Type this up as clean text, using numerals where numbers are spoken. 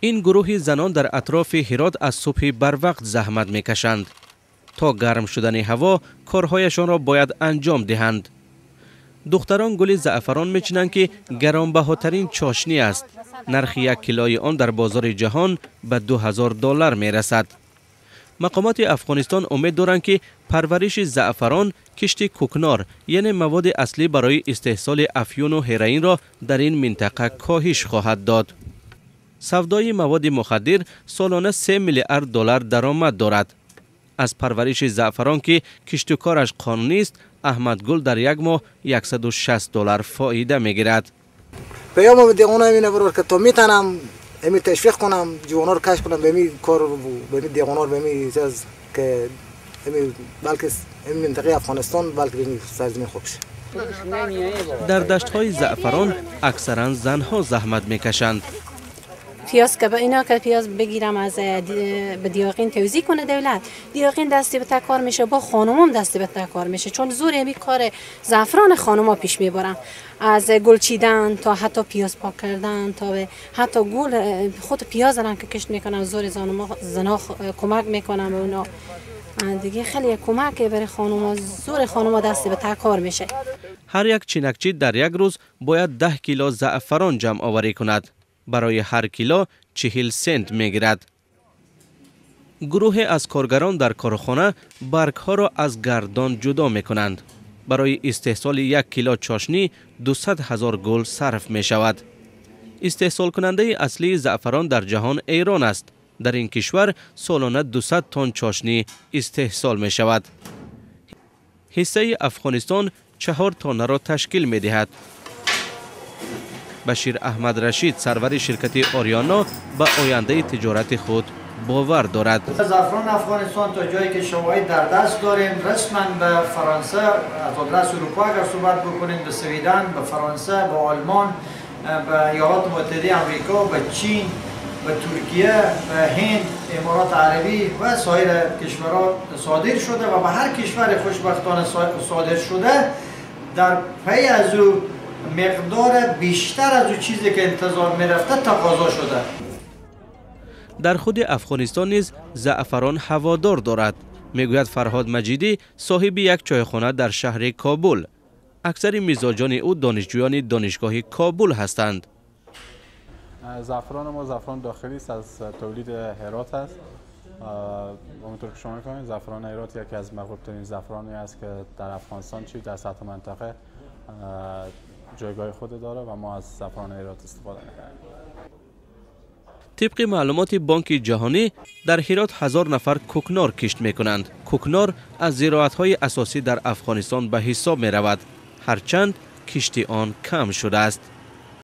این گروه زنان در اطراف هرات از صبح بر وقت زحمت میکشند. تا گرم شدن هوا کارهایشان را باید انجام دهند. دختران گل زعفران میچینند که گرانبهاترین چاشنی است. نرخ 1 کیلوی آن در بازار جهان به $2000 میرسد. مقامات افغانستان امید دارند که پرورش زعفران کشت کوکنار یعنی مواد اصلی برای استحصال افیون و هروئین را در این منطقه کاهش خواهد داد. سودای مواد مخدر سالانه $3 میلیارد درآمد دارد. از پرورش زعفران که کشت و کارش قانونی است، احمد گل در یک ماه $160 فایده میگیرد. پیام به دیوانه اینه برور که تو میتونم امی تشویق کنم جوانار کش کنم به می کار به می دیوانار به می چیز که امی بلکه این منطقه افغانستان بلکه به سرزمین خوبش. در دشت‌های زعفران اکثرا زنها زحمت میکشند. پیاز که اینا که پیاز بگیرم از به دیاقین توزیع کنه دولت، دیاقین دستی به کار میشه، با خانومم دستی به کار میشه، چون زور همی کار زعفران خانوما پیش میبرم، از گل چیدن تا حتی پیاز پاک کردن تا به حتی گل خود پیاز رنگ که کشت میکنم، زور زنا کمک میکنم به اونا دیگه، خیلی کمک برای خانوما، زور خانوما دستی به کار میشه. هر یک چینکچی در یک روز باید 10 کیلو زعفران جمع آوری کند. برای هر کیلو 40 سنت میگیرد. گروه از کارگران در کارخانه برگ ها را از گردان جدا می کنند. برای استحصال 1 کیلو چاشنی 200,000 گل صرف می شود. استحصال کننده اصلی زعفران در جهان ایران است. در این کشور سالانه 200 تن چاشنی استحصال می شود. حصه افغانستان 4 تن را تشکیل می دهد. بشیر احمد رشید سرور شرکت آریانا به آینده تجارت خود باور دارد. زعفران افغانستان تا جایی که شواهد در دست داریم رسما به فرانسه، از آدرس اروپا اگر صحبت بکنیم، به سویدن، به فرانسه، به آلمان، به ایالات متحده آمریکا، به چین، به ترکیه، به هند، امارات عربی و سایر کشورها صادر شده و به هر کشور خوشبختانه صادر شده در پی از او مقدار بیشتر از اون چیزی که انتظار میرفته تقاضا شده. در خود افغانستان نیز زعفران هوادار دارد. میگوید فرهاد مجیدی صاحب یک چایخانه در شهر کابل. اکثر مزاجان او دانشجویان دانشگاه کابل هستند. زعفران ما زعفران داخلی است، از تولید هرات است. همونطور که شما می‌فهمید زعفران هرات یکی از مغروب‌ترین زعفرانی است که در افغانستان در سطح منطقه جایگاه خود داره و ما از زعفران هرات استفاده می‌کنیم. طبق معلومات بانک جهانی در هرات 1000 نفر کوکنار کشت می‌کنند. کوکنار از زراعت‌های اساسی در افغانستان به حساب می‌رود، هرچند کشت آن کم شده است.